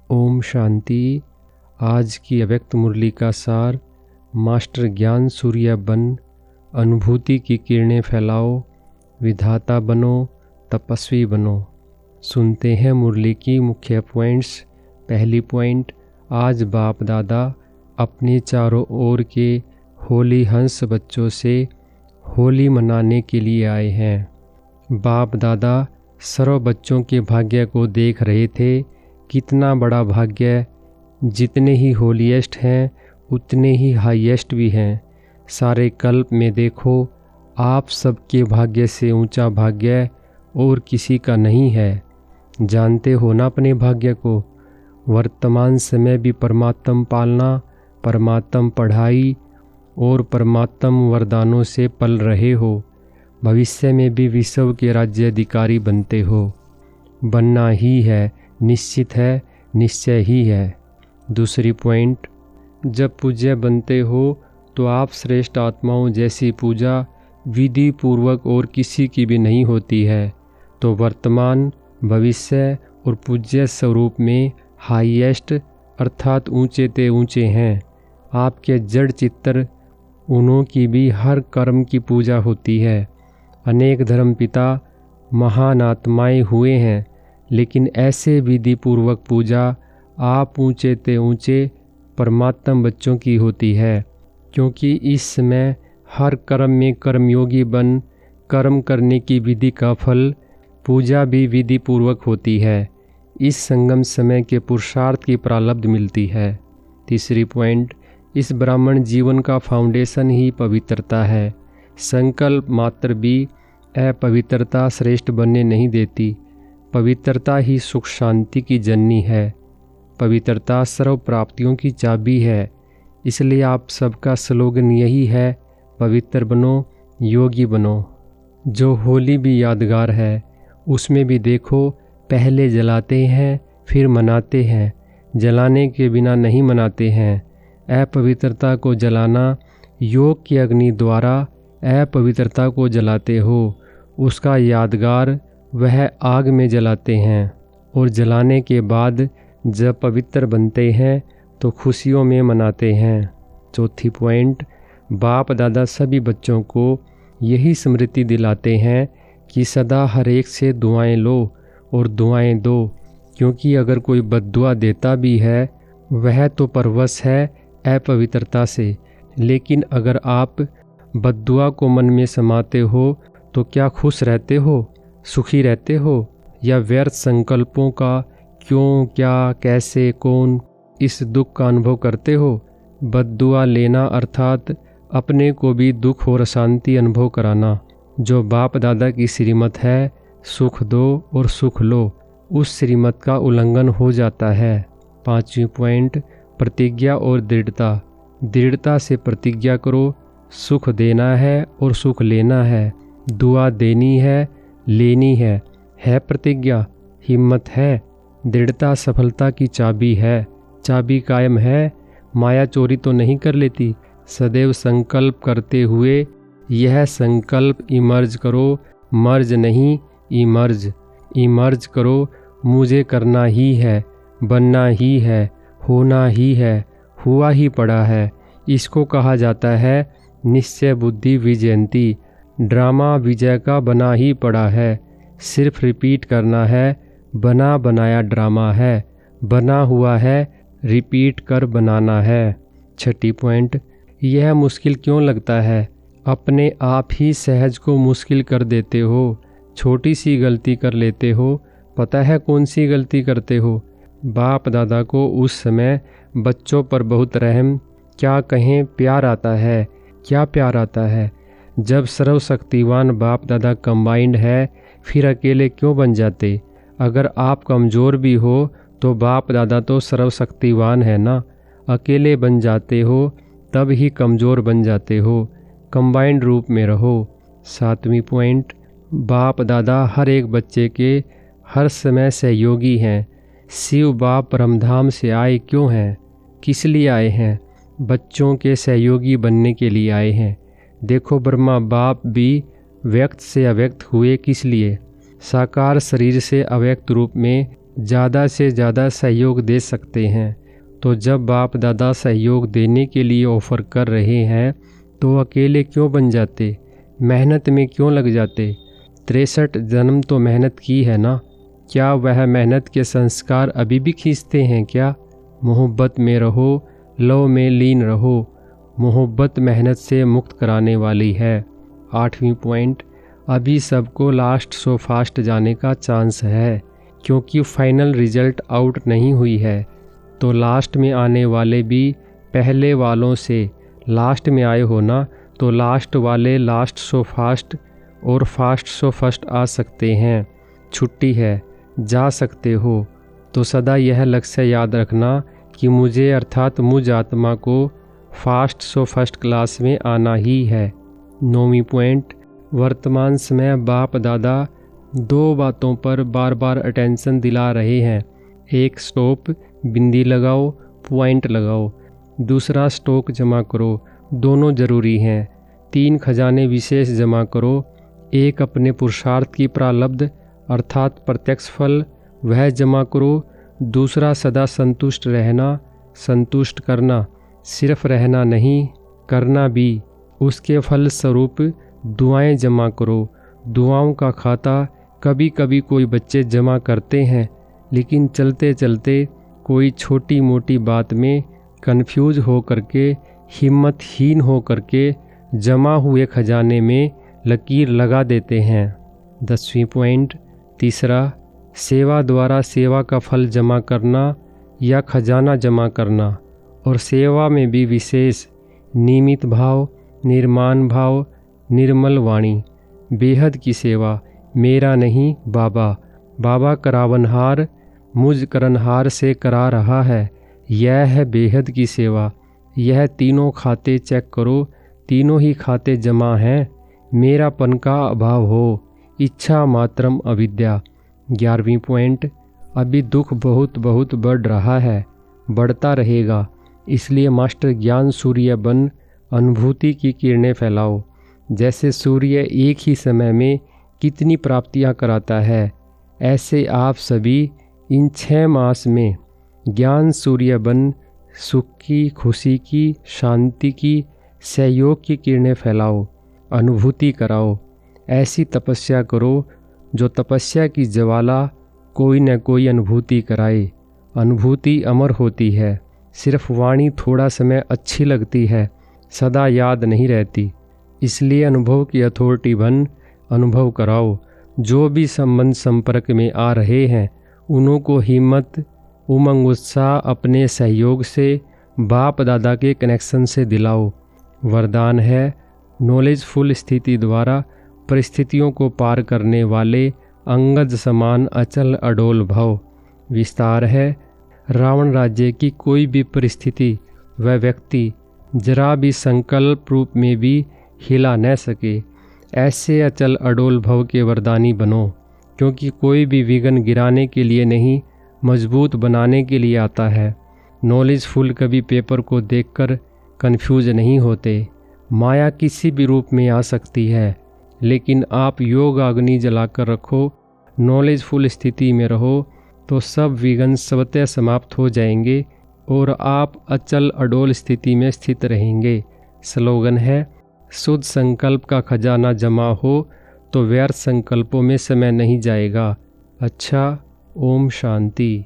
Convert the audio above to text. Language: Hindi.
ओम शांति। आज की अव्यक्त मुरली का सार। मास्टर ज्ञान सूर्य बन, अनुभूति की किरणें फैलाओ, विधाता बनो, तपस्वी बनो। सुनते हैं मुरली की मुख्य पॉइंट्स। पहली पॉइंट, आज बाप दादा अपने चारों ओर के होली हंस बच्चों से होली मनाने के लिए आए हैं। बाप दादा सर्व बच्चों के भाग्य को देख रहे थे। कितना बड़ा भाग्य, जितने ही होलीएस्ट हैं उतने ही हाईएस्ट भी हैं। सारे कल्प में देखो, आप सबके भाग्य से ऊंचा भाग्य और किसी का नहीं है। जानते हो ना अपने भाग्य को। वर्तमान समय भी परमात्म पालना, परमात्म पढ़ाई और परमात्म वरदानों से पल रहे हो। भविष्य में भी विश्व के राज्याधिकारी बनते हो। बनना ही है, निश्चित है, निश्चय ही है। दूसरी पॉइंट, जब पूज्य बनते हो तो आप श्रेष्ठ आत्माओं जैसी पूजा विधि पूर्वक और किसी की भी नहीं होती है। तो वर्तमान, भविष्य और पूज्य स्वरूप में हाईएस्ट अर्थात ऊंचे ते ऊंचे हैं। आपके जड़ चित्तर, उन्हों की भी हर कर्म की पूजा होती है। अनेक धर्म पिता महान आत्माएं हुए हैं, लेकिन ऐसे विधि पूर्वक पूजा आप ऊंचे ते ऊंचे परमात्म बच्चों की होती है। क्योंकि इस समय हर कर्म में कर्मयोगी बन कर्म करने की विधि का फल पूजा भी विधि पूर्वक होती है। इस संगम समय के पुरुषार्थ की प्रारब्ध मिलती है। तीसरी पॉइंट, इस ब्राह्मण जीवन का फाउंडेशन ही पवित्रता है। संकल्प मात्र भी अपवित्रता श्रेष्ठ बनने नहीं देती। पवित्रता ही सुख शांति की जननी है। पवित्रता सर्व प्राप्तियों की चाबी है। इसलिए आप सबका स्लोगन यही है, पवित्र बनो, योगी बनो। जो होली भी यादगार है, उसमें भी देखो, पहले जलाते हैं फिर मनाते हैं। जलाने के बिना नहीं मनाते हैं। अपवित्रता को जलाना, योग की अग्नि द्वारा अपवित्रता को जलाते हो। उसका यादगार वह आग में जलाते हैं। और जलाने के बाद जब पवित्र बनते हैं तो खुशियों में मनाते हैं। चौथी पॉइंट, बाप दादा सभी बच्चों को यही स्मृति दिलाते हैं कि सदा हर एक से दुआएं लो और दुआएं दो। क्योंकि अगर कोई बद्दुआ देता भी है, वह तो परवश है अपवित्रता से। लेकिन अगर आप बद्दुआ को मन में समाते हो तो क्या खुश रहते हो, सुखी रहते हो, या व्यर्थ संकल्पों का क्यों, क्या, कैसे, कौन, इस दुख का अनुभव करते हो। बद्दुआ लेना अर्थात अपने को भी दुख और अशांति अनुभव कराना। जो बाप दादा की श्रीमत है, सुख दो और सुख लो, उस श्रीमत का उल्लंघन हो जाता है। पांचवी पॉइंट, प्रतिज्ञा और दृढ़ता। दृढ़ता से प्रतिज्ञा करो, सुख देना है और सुख लेना है। दुआ देनी है, लेनी है प्रतिज्ञा, हिम्मत है। दृढ़ता सफलता की चाबी है। चाबी कायम है, माया चोरी तो नहीं कर लेती। सदैव संकल्प करते हुए यह संकल्प इमर्ज करो, मर्ज नहीं इमर्ज। इमर्ज करो, मुझे करना ही है, बनना ही है, होना ही है, हुआ ही पड़ा है। इसको कहा जाता है निश्चय बुद्धि विजयंती। ड्रामा विजय का बना ही पड़ा है, सिर्फ रिपीट करना है। बना बनाया ड्रामा है, बना हुआ है, रिपीट कर बनाना है। छठी पॉइंट, यह मुश्किल क्यों लगता है? अपने आप ही सहज को मुश्किल कर देते हो। छोटी सी गलती कर लेते हो, पता है कौन सी गलती करते हो? बाप दादा को उस समय बच्चों पर बहुत रहम, क्या कहें, प्यार आता है। क्या प्यार आता है? जब सर्वशक्तिवान बाप दादा कंबाइंड है, फिर अकेले क्यों बन जाते? अगर आप कमज़ोर भी हो तो बाप दादा तो सर्वशक्तिवान है ना। अकेले बन जाते हो तब ही कमज़ोर बन जाते हो। कंबाइंड रूप में रहो। सातवीं पॉइंट, बाप दादा हर एक बच्चे के हर समय सहयोगी हैं। शिव बाप परमधाम से आए क्यों हैं? किस लिए आए हैं? बच्चों के सहयोगी बनने के लिए आए हैं। देखो, ब्रह्मा बाप भी व्यक्त से अव्यक्त हुए किस लिए? साकार शरीर से अव्यक्त रूप में ज़्यादा से ज़्यादा सहयोग दे सकते हैं। तो जब बाप दादा सहयोग देने के लिए ऑफ़र कर रहे हैं तो अकेले क्यों बन जाते, मेहनत में क्यों लग जाते। 63 जन्म तो मेहनत की है ना, क्या वह मेहनत के संस्कार अभी भी खींचते हैं क्या। मोहब्बत में रहो, लव में लीन रहो। मोहब्बत मेहनत से मुक्त कराने वाली है। 8वीं पॉइंट, अभी सबको लास्ट सो फास्ट जाने का चांस है, क्योंकि फाइनल रिजल्ट आउट नहीं हुई है। तो लास्ट में आने वाले भी पहले वालों से लास्ट में आए हो ना, तो लास्ट वाले लास्ट सो फास्ट और फास्ट सो फर्स्ट आ सकते हैं। छुट्टी है, जा सकते हो। तो सदा यह लक्ष्य याद रखना कि मुझे अर्थात मुझ आत्मा को फास्ट सो फर्स्ट क्लास में आना ही है। 9वीं पॉइंट, वर्तमान समय बाप दादा 2 बातों पर बार बार अटेंशन दिला रहे हैं। एक, स्टॉप, बिंदी लगाओ, पॉइंट लगाओ। दूसरा, स्टॉक जमा करो, दोनों ज़रूरी हैं। 3, खजाने विशेष जमा करो। एक, अपने पुरुषार्थ की प्रारब्ध अर्थात प्रत्यक्ष फल वह जमा करो। दूसरा, सदा संतुष्ट रहना, संतुष्ट करना, सिर्फ रहना नहीं करना भी। उसके फल स्वरूप दुआएं जमा करो। दुआओं का खाता कभी कभी कोई बच्चे जमा करते हैं, लेकिन चलते चलते कोई छोटी मोटी बात में कंफ्यूज हो करके, हिम्मतहीन हो करके जमा हुए खजाने में लकीर लगा देते हैं। 10वीं पॉइंट, तीसरा, सेवा द्वारा सेवा का फल जमा करना या खजाना जमा करना, और सेवा में भी विशेष नियमित भाव, निर्माण भाव, निर्मल वाणी, बेहद की सेवा। मेरा नहीं बाबा, बाबा करावनहार मुझ करनहार से करा रहा है। यह है बेहद की सेवा। यह तीनों खाते चेक करो, तीनों ही खाते जमा हैं। मेरापन का अभाव हो, इच्छा मात्रम अविद्या। 11वीं पॉइंट, अभी दुख बहुत बहुत बढ़ रहा है, बढ़ता रहेगा। इसलिए मास्टर ज्ञान सूर्य बन अनुभूति की किरणें फैलाओ। जैसे सूर्य एक ही समय में कितनी प्राप्तियां कराता है, ऐसे आप सभी इन 6 मास में ज्ञान सूर्य बन सुख की, खुशी की, शांति की, सहयोग की किरणें फैलाओ, अनुभूति कराओ। ऐसी तपस्या करो जो तपस्या की ज्वाला कोई न कोई अनुभूति कराए। अनुभूति अमर होती है, सिर्फ वाणी थोड़ा समय अच्छी लगती है, सदा याद नहीं रहती। इसलिए अनुभव की अथॉरिटी बन अनुभव कराओ। जो भी संबंध संपर्क में आ रहे हैं उन्हों को हिम्मत, उमंग, उत्साह अपने सहयोग से बाप दादा के कनेक्शन से दिलाओ। वरदान है, नॉलेजफुल स्थिति द्वारा परिस्थितियों को पार करने वाले अंगद समान अचल अडोल भव। विस्तार है, रावण राज्य की कोई भी परिस्थिति व व्यक्ति जरा भी संकल्प रूप में भी हिला न सके। ऐसे अचल अडोल भव के वरदानी बनो, क्योंकि कोई भी विघ्न गिराने के लिए नहीं, मजबूत बनाने के लिए आता है। नॉलेजफुल कभी पेपर को देखकर कंफ्यूज नहीं होते। माया किसी भी रूप में आ सकती है, लेकिन आप योग अग्नि जलाकर रखो, नॉलेजफुल स्थिति में रहो, तो सब विघ्न स्वतः समाप्त हो जाएंगे और आप अचल अडोल स्थिति में स्थित रहेंगे। स्लोगन है, शुद्ध संकल्प का खजाना जमा हो तो व्यर्थ संकल्पों में समय नहीं जाएगा। अच्छा, ओम शांति।